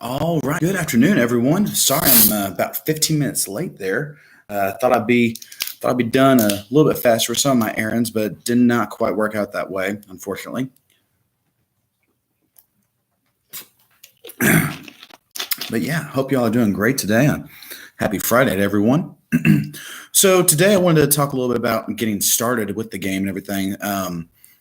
All right. Good afternoon, everyone. Sorry, I'm about 15 minutes late there. Thought I'd be done a little bit faster with some of my errands, but did not quite work out that way, unfortunately. But yeah, hope you all are doing great today. Happy Friday to everyone. So today I wanted to talk a little bit about getting started with the game and everything.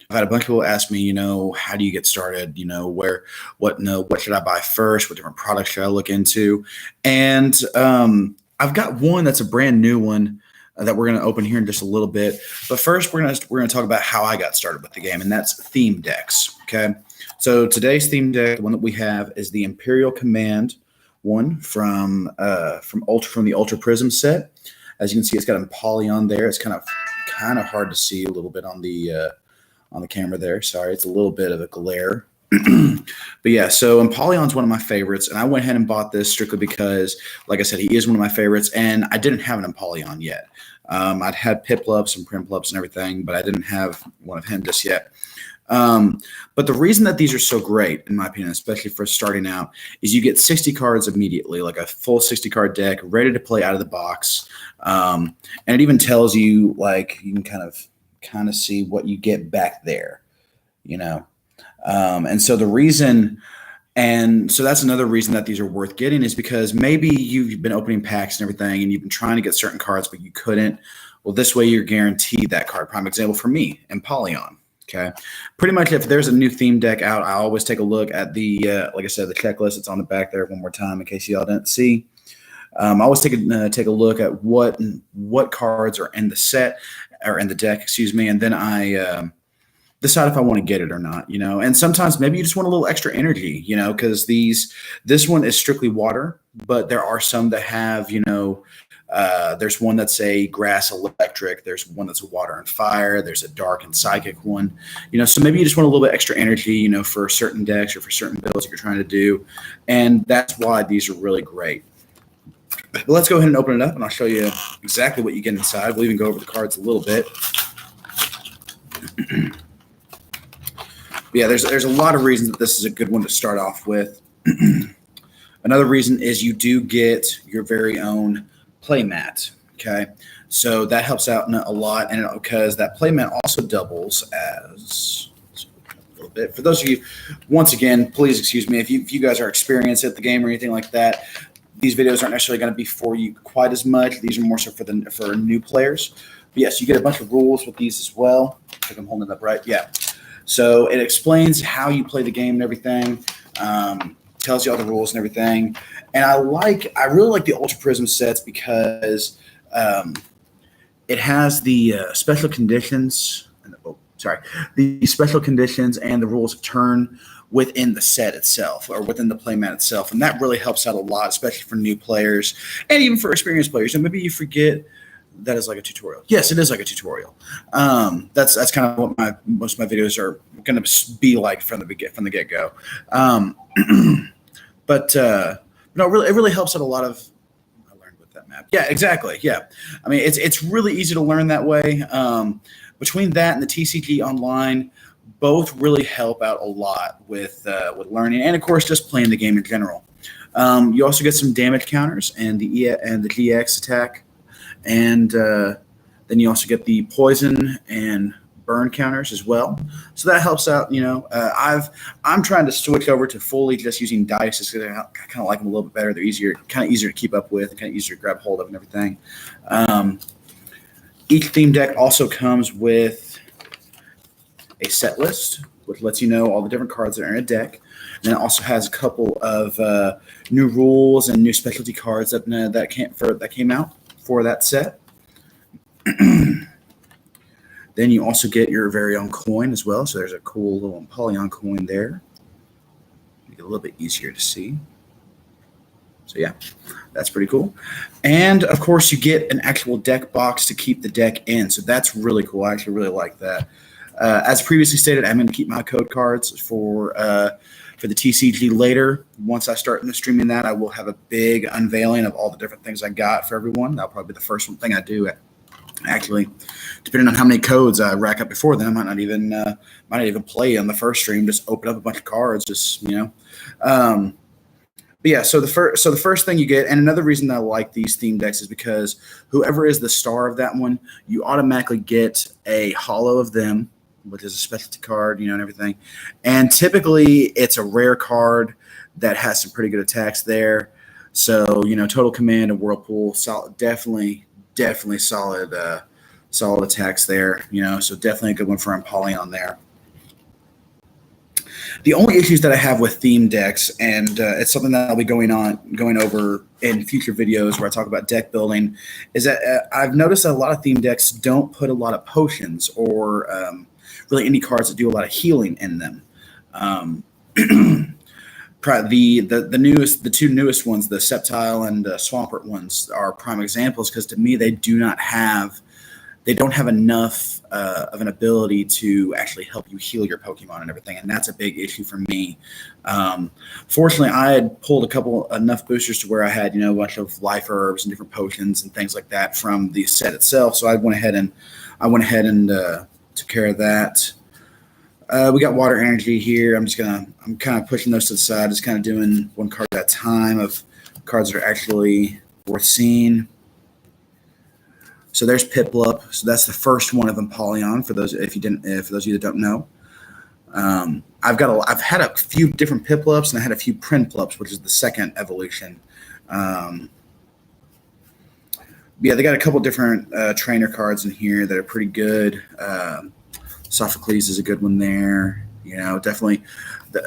I've had a bunch of people ask me, how do you get started? What should I buy first? What different products should I look into? And I've got one that's a brand new one that we're going to open here in just a little bit. But first, we're gonna talk about how I got started with the game, and that's theme decks. Okay, so today's theme deck, the one that we have, is the Imperial Command one from the Ultra Prism set. As you can see, it's got a Apollyon there. It's kind of hard to see a little bit on the camera there. Sorry, it's a little bit of a glare. But yeah, so Empoleon's one of my favorites, and I went ahead and bought this strictly because, like I said, he is one of my favorites, and I didn't have an Empoleon yet. I'd had Piplups and Primplups and everything, but I didn't have one of him just yet. But the reason that these are so great, in my opinion, especially for starting out, is you get 60 cards immediately, like a full 60 card deck ready to play out of the box. And it even tells you, like, you can kind of see what you get back there, you know. And so that's another reason that these are worth getting, is because maybe you've been opening packs and everything and you've been trying to get certain cards, but you couldn't. Well, this way you're guaranteed that card. Prime example for me, Empoleon. Okay. Pretty much if there's a new theme deck out, I always take a look at like I said, the checklist. It's on the back there one more time in case y'all didn't see. I always take a look at what cards are in the set or in the deck, excuse me, and then I decide if I want to get it or not, And sometimes maybe you just want a little extra energy, because this one is strictly water, but there are some that have, there's one that's a grass electric. There's one that's a water and fire. There's a dark and psychic one, so maybe you just want a little bit extra energy, for certain decks or for certain builds that you're trying to do. And that's why these are really great. But let's go ahead and open it up and I'll show you exactly what you get inside. We'll even go over the cards a little bit. Yeah, there's a lot of reasons that this is a good one to start off with. Another reason is you do get your very own playmat. Okay, so that helps out a lot, and because that playmat also doubles as a little bit. For those of you, once again, please excuse me if you guys are experienced at the game or anything like that. These videos aren't necessarily going to be for you quite as much. These are more so for new players. But yes, you get a bunch of rules with these as well. I think I'm holding it up right. Yeah. So it explains how you play the game and everything, tells you all the rules and everything. And I really like the Ultra Prism sets because it has the special conditions. The special conditions and the rules of turn within the set itself or within the playmat itself, and that really helps out a lot, especially for new players and even for experienced players. And maybe you forget. That is like a tutorial. Yes, it is like a tutorial. That's kind of what most of my videos are going to be like from the get go. But no, it really helps out a lot of. I learned with that map. Yeah, exactly. Yeah, I mean it's really easy to learn that way. Between that and the TCG Online, both really help out a lot with learning and of course just playing the game in general. You also get some damage counters and the GX attack. And then you also get the poison and burn counters as well. So that helps out, I'm trying to switch over to fully just using dice just because I kind of like them a little bit better. They're kind of easier to keep up with, and kind of easier to grab hold of and everything. Each theme deck also comes with a set list, which lets you know all the different cards that are in a deck. And then it also has a couple of new rules and new specialty cards that came out for that set. Then you also get your very own coin as well. So there's a cool little Apollyon coin there. Make it a little bit easier to see. So yeah, that's pretty cool. And of course you get an actual deck box to keep the deck in. So that's really cool. I actually really like that. As previously stated, I'm going to keep my code cards for the TCG later. Once I start streaming that, I will have a big unveiling of all the different things I got for everyone. That'll probably be the first thing I do Actually, depending on how many codes I rack up before then, I might not even play on the first stream. Just open up a bunch of cards, just Um, but yeah, so the first thing you get, and another reason that I like these theme decks is because whoever is the star of that one, you automatically get a hollow of them, which is a specialty card, and everything. And typically, it's a rare card that has some pretty good attacks there. So total command and whirlpool, solid, definitely solid attacks there. So definitely a good one for Empoleon there. The only issues that I have with theme decks, and it's something that I'll be going over in future videos where I talk about deck building, is that I've noticed that a lot of theme decks don't put a lot of potions or really any cards that do a lot of healing in them. Um, the two newest ones, the Sceptile and Swampert ones, are prime examples because to me they don't have enough of an ability to actually help you heal your Pokemon and everything, and that's a big issue for me. Fortunately, I had pulled enough boosters to where I had a bunch of life herbs and different potions and things like that from the set itself. So I went ahead and took care of that. We got water energy here. I'm kind of pushing those to the side, just kind of doing one card at a time of cards that are actually worth seeing. So there's Piplup. So that's the first one of Empoleon for those for those of you that don't know. I've had a few different Piplups and I had a few Prinplups, which is the second evolution. Yeah, they got a couple different trainer cards in here that are pretty good. Sophocles is a good one there. Definitely.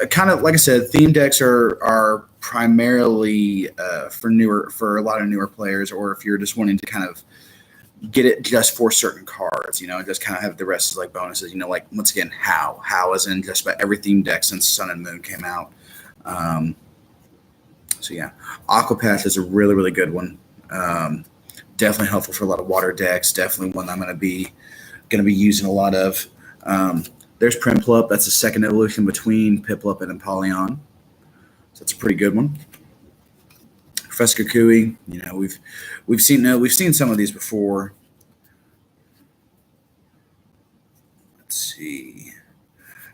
Kind of like I said, theme decks are primarily for a lot of newer players, or if you're just wanting to kind of get it just for certain cards, and just kind of have the rest as like bonuses, like once again, how is in just about every theme deck since Sun and Moon came out. So yeah, Aquapath is a really, really good one. Definitely helpful for a lot of water decks. Definitely one I'm going to be using a lot of. There's Prinplup. That's the second evolution between Piplup and Empoleon. So that's a pretty good one. Professor Kukui, we've seen some of these before. Let's see.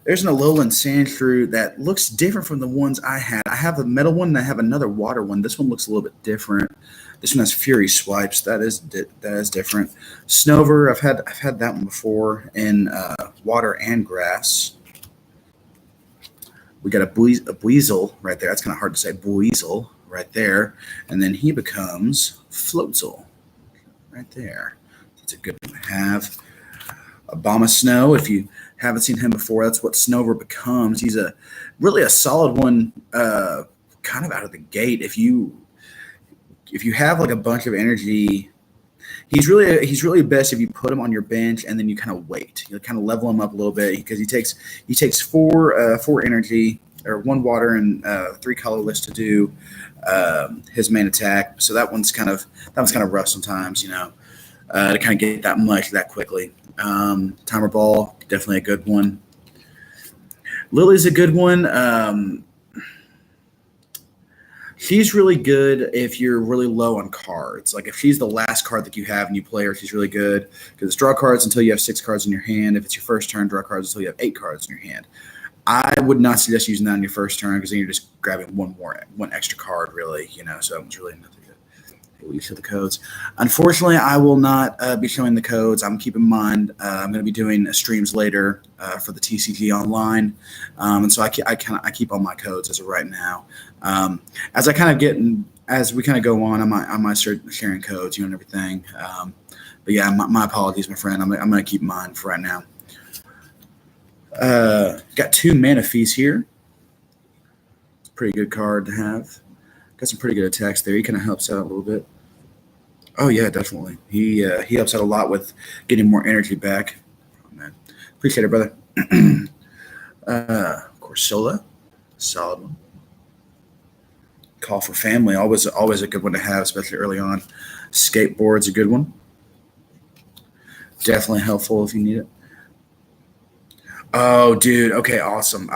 There's an Alolan Sandshrew that looks different from the ones I had. I have a metal one and I have another water one. This one looks a little bit different. This one has Fury Swipes. That is different. Snover, I've had that one before in water and grass. We got a Buizel right there. That's kind of hard to say. Buizel right there, and then he becomes Floatzel right there. That's a good one to have. Abomasnow, if you haven't seen him before, that's what Snover becomes. He's really a solid one, kind of out of the gate. If you have like a bunch of energy, he's really best if you put him on your bench and then you kind of wait. You kind of level him up a little bit because he takes four energy or one water and 3 colorless to do his main attack. So that one's kind of rough sometimes, to kind of get that much that quickly. Timer Ball, definitely a good one. Lily's a good one. She's really good if you're really low on cards. Like if she's the last card that you have and you play her, she's really good because it's draw cards until you have 6 cards in your hand. If it's your first turn, draw cards until you have 8 cards in your hand. I would not suggest using that on your first turn because then you're just grabbing one extra card, really. So it's really nothing good. We show the codes. Unfortunately, I will not be showing the codes. I'm keeping in mind I'm going to be doing streams later for the TCG online, and so I keep all my codes as of right now. As we kind of go on, I might start sharing codes, and everything. But yeah, my apologies, my friend. I'm going to keep mine for right now. Got 2 Manaphy's here. It's a pretty good card to have. Got some pretty good attacks there. He kind of helps out a little bit. Oh yeah, definitely. He helps out a lot with getting more energy back. Oh, man, appreciate it, brother. Corsola, solid one. Call for Family, always a good one to have, especially early on. Skateboard's a good one. Definitely helpful if you need it. Oh, dude. Okay, awesome.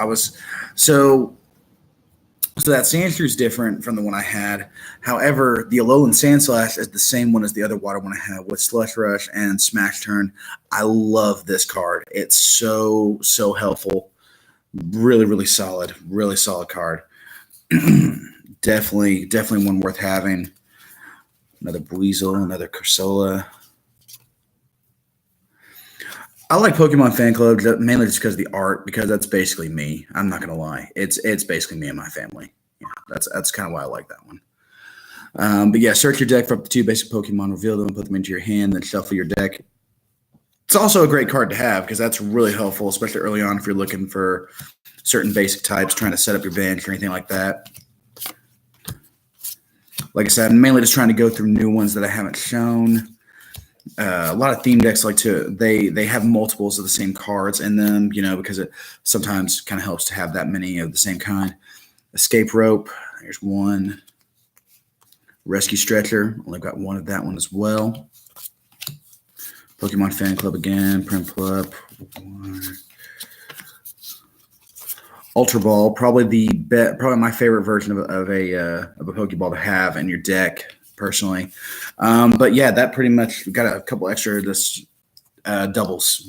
So that Sandshrew is different from the one I had. However, the Alolan Sandslash is the same one as the other water one I have with Slush Rush and Smash Turn. I love this card. It's so helpful. Really solid card. Definitely one worth having. Another Buizel, another Cursola. I like Pokemon Fan Club mainly just because of the art, because that's basically me. I'm not gonna lie, it's basically me and my family. Yeah, that's kind of why I like that one. But yeah, search your deck for up to 2 basic Pokemon, reveal them, put them into your hand, then shuffle your deck. It's also a great card to have because that's really helpful, especially early on if you're looking for certain basic types, trying to set up your bench or anything like that. Like I said, I'm mainly just trying to go through new ones that I haven't shown. A lot of theme decks like to they have multiples of the same cards in them, because it sometimes kind of helps to have that many of the same kind. Escape Rope, there's one. Rescue Stretcher, only got one of that one as well. Pokemon Fan Club again, Primplup. Ultra Ball, probably my favorite version of a Pokeball to have in your deck, personally. But yeah, that pretty much got a couple extra doubles,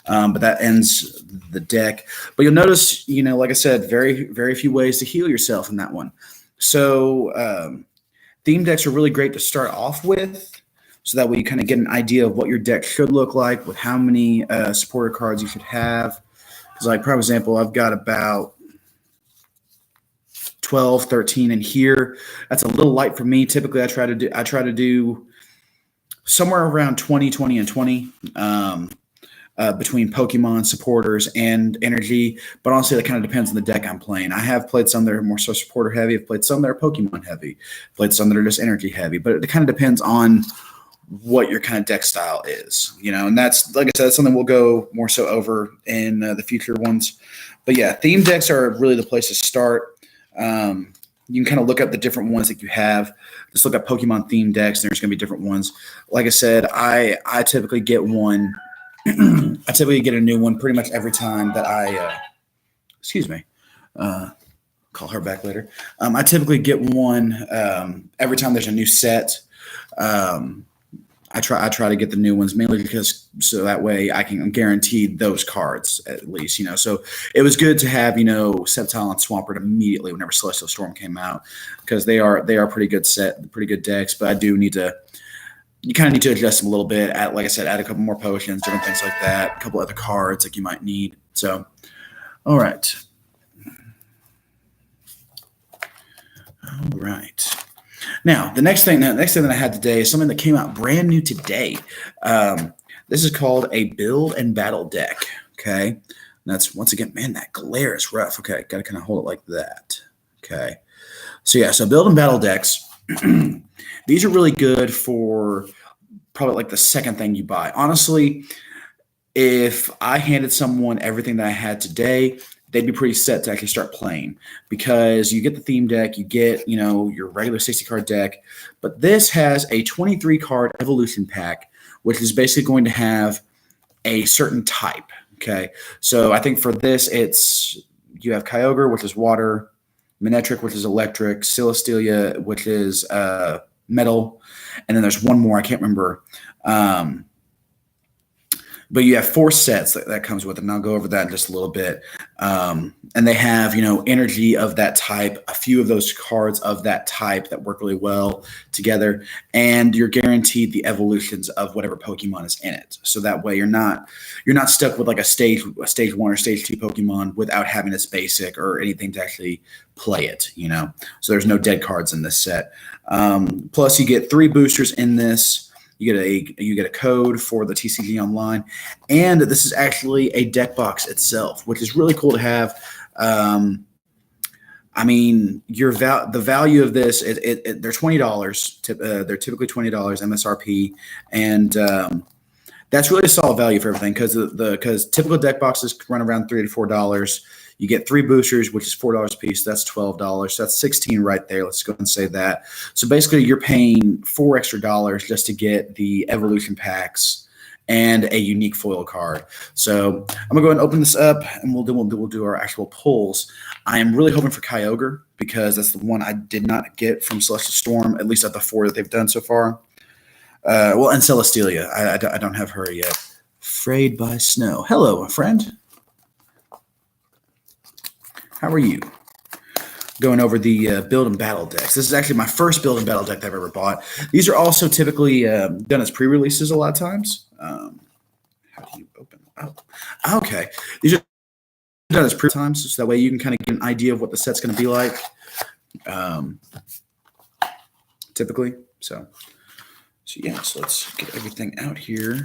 but that ends the deck. But you'll notice, like I said, very, very few ways to heal yourself in that one. So theme decks are really great to start off with, so that way you kind of get an idea of what your deck should look like with how many supporter cards you should have. Because, like, for example, I've got about 12, 13 in here. That's a little light for me. Typically, I try to do somewhere around 20, and 20 between Pokemon, supporters, and energy. But honestly, that kind of depends on the deck I'm playing. I have played some that are more so supporter heavy. I've played some that are Pokemon heavy. Played some that are just energy heavy. But it kind of depends on what your kind of deck style is, and that's, like I said, that's something we'll go more so over in the future ones. But yeah, theme decks are really the place to start. You can kind of look up the different ones that you have. Just look up Pokemon theme decks, and there's going to be different ones. Like I said, I typically get one. I typically get a new one pretty much every time that call her back later. I typically get one every time there's a new set. I try to get the new ones mainly because so that way I can guarantee those cards at least, So it was good to have, Sceptile and Swampert immediately whenever Celestial Storm came out, because they are pretty good decks. But you kind of need to adjust them a little bit. Like I said, add a couple more potions, different things like that, a couple other cards like you might need. So, all right. Now, the next thing that I had today is something that came out brand new today. This is called a build and battle deck. Okay, and that's, once again, man, that glare is rough. Okay, got to kind of hold it like that. Okay, so build and battle decks. These are really good for probably like the second thing you buy. Honestly, if I handed someone everything that I had today, they'd be pretty set to actually start playing, because you get the theme deck, you get, your regular 60-card deck, but this has a 23-card evolution pack, which is basically going to have a certain type. Okay, so I think for this, you have Kyogre, which is water, Manectric, which is electric, Celesteela, which is metal, and then there's one more I can't remember. But you have 4 sets that comes with it, and I'll go over that in just a little bit. And they have, energy of that type, a few of those cards of that type that work really well together, and you're guaranteed the evolutions of whatever Pokemon is in it. So that way you're not stuck with like a stage 1 or stage 2 Pokemon without having its basic or anything to actually play it, So there's no dead cards in this set. Plus you get 3 boosters in this. You get a code for the TCG Online, and this is actually a deck box itself, which is really cool to have. I mean, the value of this, they're $20. They're typically $20 MSRP, and that's really a solid value for everything, because typical deck boxes run around $3 to $4. You get 3 boosters, which is $4 a piece. That's $12. So that's $16 right there. Let's go and say that. So basically, you're paying $4 extra just to get the evolution packs and a unique foil card. So I'm gonna go ahead and open this up, and we'll do our actual pulls. I am really hoping for Kyogre because that's the one I did not get from Celestial Storm, at least at the 4 that they've done so far. Well, and Celestelia. I don't have her yet. Frayed by Snow. Hello, friend. How are you? Going over the build and battle decks. This is actually my first build and battle deck that I've ever bought. These are also typically done as pre-releases a lot of times. How do you open? Oh, okay. These are done as pre-times, so that way you can kind of get an idea of what the set's going to be like. Typically, so yeah. So let's get everything out here.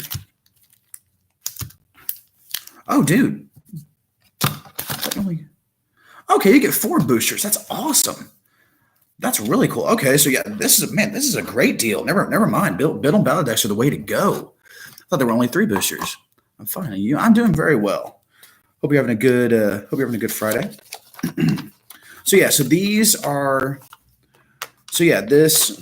Oh, dude. Okay, you get 4 boosters. That's awesome. That's really cool. Okay, so yeah, this is a great deal. Never mind. Build and battle decks are the way to go. I thought there were only 3 boosters. I'm fine. I'm doing very well. Hope you're having a good Friday. So yeah, this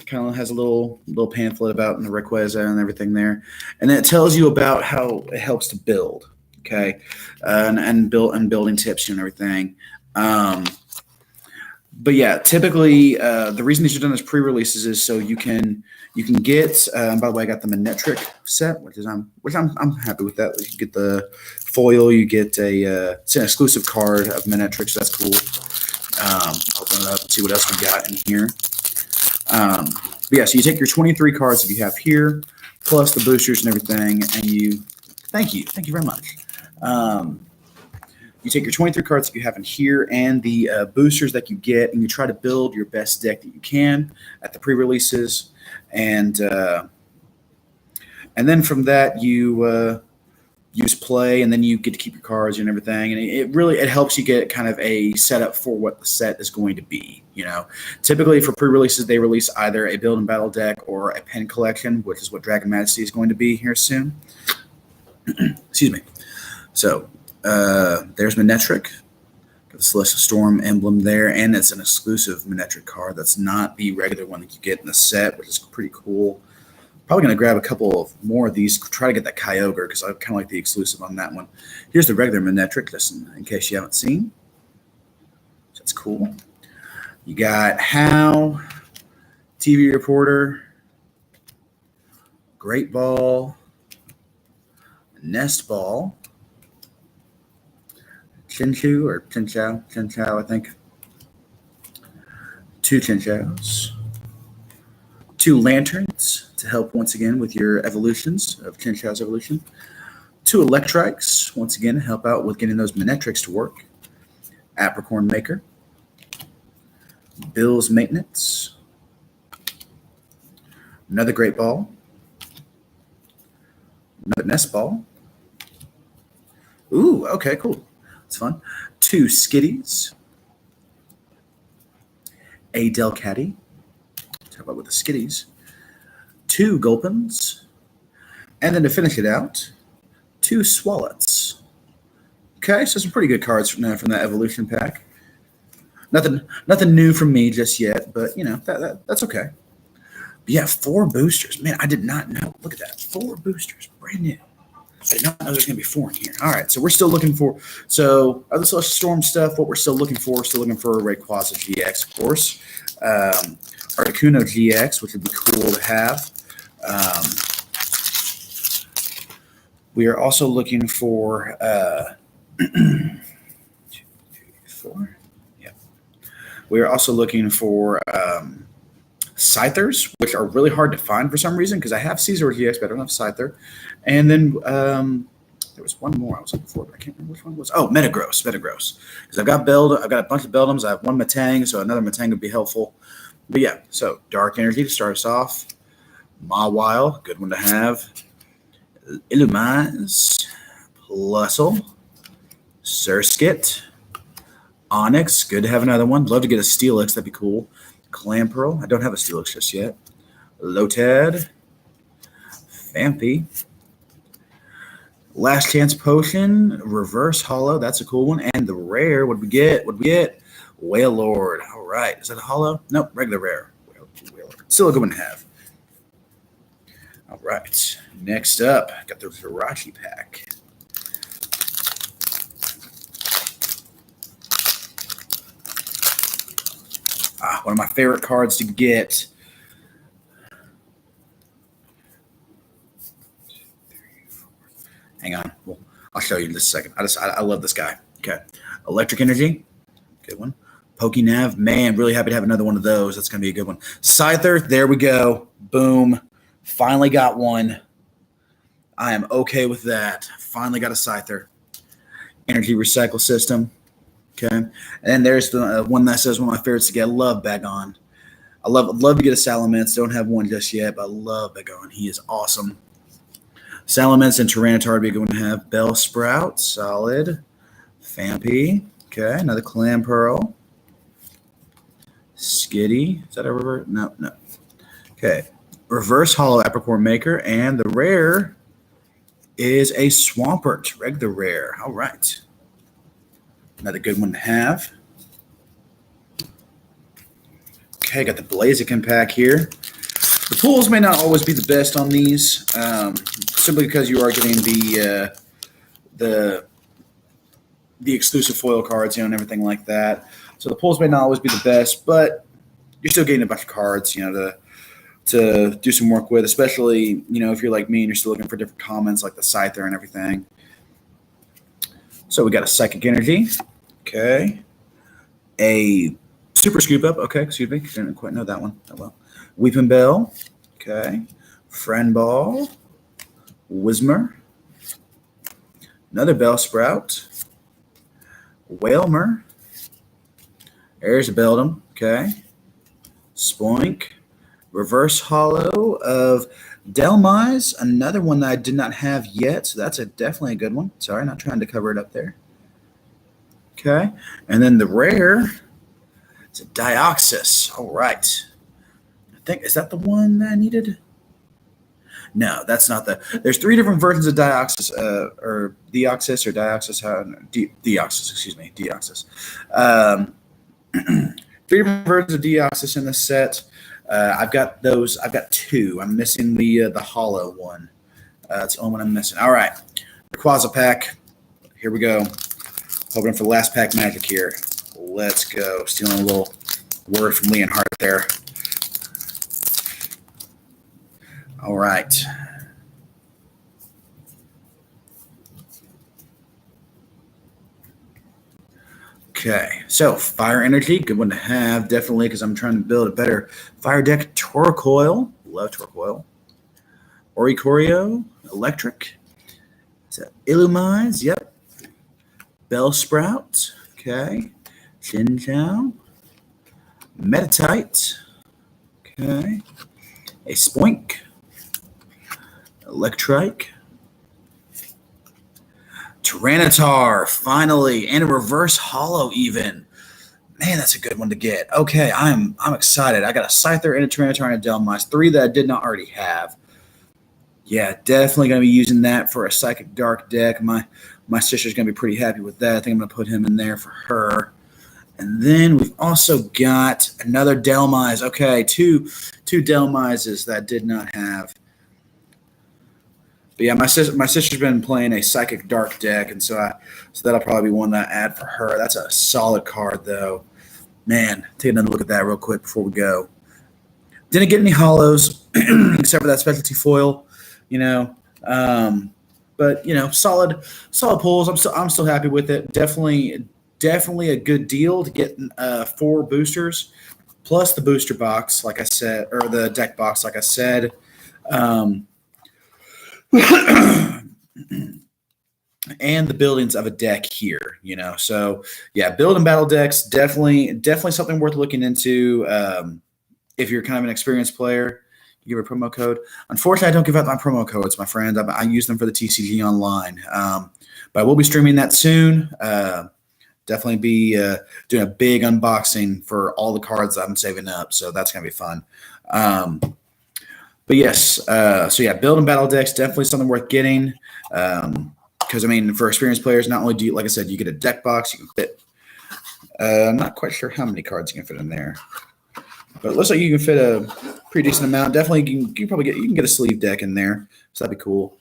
kind of has a little pamphlet about the Rayquaza and everything there, and then it tells you about how it helps to build. Okay, and building tips and everything. But yeah, typically the reason these are done as pre-releases is so you can get. By the way, I got the Manectric set, which I'm happy with that. You get the foil, you get it's an exclusive card of Manectric, so that's cool. Open it up and see what else we got in here. But yeah, so you take your 23 cards that you have here, plus the boosters and everything, and you. Thank you very much. You take your 23 cards that you have in here and the boosters that you get, and you try to build your best deck that you can at the pre-releases, and then from that you use play, and then you get to keep your cards and everything, and it helps you get kind of a setup for what the set is going to be. Typically for pre-releases they release either a build and battle deck or a pen collection, which is what Dragon Majesty is going to be here soon. Excuse me. So there's Manectric, got the Celestial Storm emblem there, and it's an exclusive Manectric card. That's not the regular one that you get in the set, which is pretty cool. Probably going to grab a couple of more of these, try to get that Kyogre, because I kind of like the exclusive on that one. Here's the regular Manectric, just in case you haven't seen. So that's cool. You got How, TV Reporter, Great Ball, Nest Ball, Chinchou, I think. 2 Chinchous, 2 Lanterns to help once again with your evolutions of Chinchou's evolution. 2 Electrikes, once again, help out with getting those Manectrics to work. Apricorn Maker, Bill's Maintenance, another Great Ball, another Nest Ball. Ooh, okay, cool. That's fun. 2 Skitties, a Delcatty. Talk about with the Skitties. 2 Gulpins, and then to finish it out, 2 Swallets. Okay, so some pretty good cards from that evolution pack. Nothing new from me just yet, but that's okay. But yeah, 4 boosters. Man, I did not know. Look at that, 4 boosters, brand new. I did not know there's going to be 4 in here. All right, so we're still looking for other Celestial Storm stuff. What we're still looking for a Rayquaza GX, of course. Articuno GX, which would be cool to have. We are also looking for 2, 3, 4. Yeah. We are also looking for Scythers, which are really hard to find for some reason, because I have Caesar GX, but I don't have Scyther. And then there was one more I was looking for, but I can't remember which one it was. Oh, Metagross. Because I've got a bunch of Beldums. I have 1 Metang, so another Metang would be helpful. But yeah, so Dark Energy to start us off. Mawile, good one to have. Illumise, Plusle, Surskit, Onyx, good to have another one. Love to get a Steelix, that'd be cool. Clamperl, I don't have a Steelix just yet. Lotad, Fampy, Last Chance Potion, Reverse Hollow, that's a cool one. And the rare, what we get? Wailord. All right, is that a hollow? Nope, regular rare. Wailord. Still a good one to have. All right. Next up, got the Virachi pack. One of my favorite cards to get. Hang on. Well, I'll show you in just a second. I love this guy. Okay. Electric Energy. Good one. Pokenav. Man, really happy to have another one of those. That's going to be a good one. Scyther. There we go. Boom. Finally got one. I am okay with that. Finally got a Scyther. Energy Recycle System. Okay. And then there's the one that says one of my favorites to get. I love Bagon. I love to get a Salamence. Don't have one just yet, but I love Bagon. He is awesome. Salamence and Tyranitar would be a good one to have. Bellsprout. Solid. Fampy. Okay. Another Clam Pearl. Skitty. Is that a reverse? No. Okay. Reverse Hollow Apricorn Maker. And the rare is a Swampert. Regular rare. All right. Another good one to have. Okay, got the Blaziken pack here. The pulls may not always be the best on these, simply because you are getting the exclusive foil cards, and everything like that. So the pulls may not always be the best, but you're still getting a bunch of cards, to do some work with, especially, if you're like me and you're still looking for different comments like the Scyther and everything. So we got a Psychic Energy. Okay. A Super Scoop Up. Okay, excuse me. Didn't quite know that one. Oh, well. Weeping Bell. Okay. Friend Ball. Whismur. Another Bellsprout. Whalmer. There's a Beldum. Okay. Spoink. Reverse Hollow of Delmise. Another one that I did not have yet, so that's definitely a good one. Sorry, not trying to cover it up there. Okay. And then the rare, it's a Deoxys. All right. I think, is that the one that I needed? No, that's not there's three different versions of Deoxys, or Deoxys, or Deoxys, Deoxys, excuse me, Deoxys. Three different versions of Deoxys in this set. I've got those. I've got two. I'm missing the hollow one. That's the only one I'm missing. All right. Rayquaza pack. Here we go. Hoping for the last pack magic here. Let's go. Stealing a little word from Leonhardt there. All right. Okay, so Fire Energy, good one to have, definitely, because I'm trying to build a better fire deck. Torkoal, love Torkoal. Oricorio, Electric. Is that Illumise? Yep. Bellsprout, okay. Chinchou. Metatite, okay. A Spoink. Electrike. Tyranitar, finally, and a reverse hollow even. Man, that's a good one to get. Okay, I'm excited. I got a Scyther and a Tyranitar and a Delmise, three that I did not already have. Yeah, definitely going to be using that for a Psychic Dark deck. My sister's going to be pretty happy with that. I think I'm going to put him in there for her. And then we've also got another Delmise. Okay, two Delmises that I did not have. But yeah, my sister's been playing a Psychic Dark deck, and so that'll probably be one that I add for her. That's a solid card, though. Man, take another look at that real quick before we go. Didn't get any hollows except for that specialty foil, but solid pulls. I'm still happy with it. Definitely a good deal to get 4 boosters plus the booster box, like I said, or the deck box, like I said. And the buildings of a deck here, So yeah, build and battle decks, definitely something worth looking into. If you're kind of an experienced player, you give a promo code. Unfortunately, I don't give out my promo codes, my friend. I use them for the TCG online. But I will be streaming that soon. Definitely be doing a big unboxing for all the cards that I'm saving up. So that's going to be fun. But yes, so yeah, build and battle decks, definitely something worth getting. Because, for experienced players, not only do you, like I said, you get a deck box, you can fit, I'm not quite sure how many cards you can fit in there. But it looks like you can fit pretty decent amount. Definitely, you can probably get a sleeve deck in there, so that'd be cool.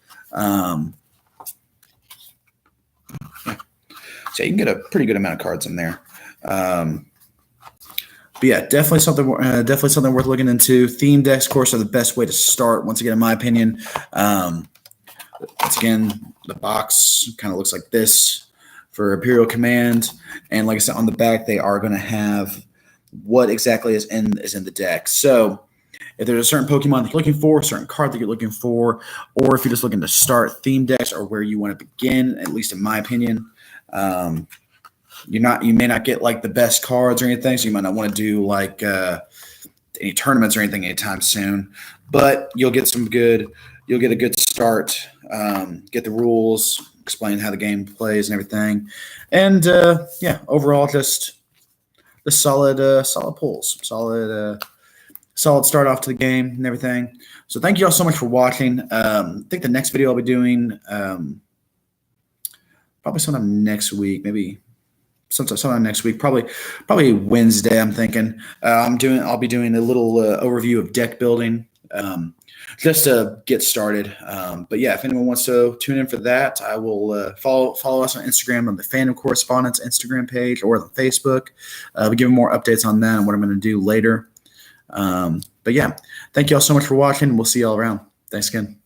So you can get a pretty good amount of cards in there. But yeah, definitely something worth looking into. Theme decks, of course, are the best way to start. Once again, in my opinion, once again, the box kind of looks like this for Imperial Command, and like I said, on the back they are going to have what exactly is in the deck. So if there's a certain Pokemon that you're looking for, a certain card that you're looking for, or if you're just looking to start, theme decks are where you want to begin. At least in my opinion. You may not get like the best cards or anything, so you might not want to do like any tournaments or anything anytime soon. But you'll get a good start, get the rules, explain how the game plays and everything, and overall just the solid pulls, solid start off to the game and everything. So thank you all so much for watching. I think the next video I'll be doing probably sometime next week, maybe. Sometime next week, probably Wednesday. I'm thinking I'll be doing a little overview of deck building, just to get started. But yeah, if anyone wants to tune in for that, I will follow us on Instagram on the Fandom Correspondence Instagram page or on Facebook. I'll be giving more updates on that and what I'm going to do later. But yeah, thank you all so much for watching. We'll see you all around. Thanks again.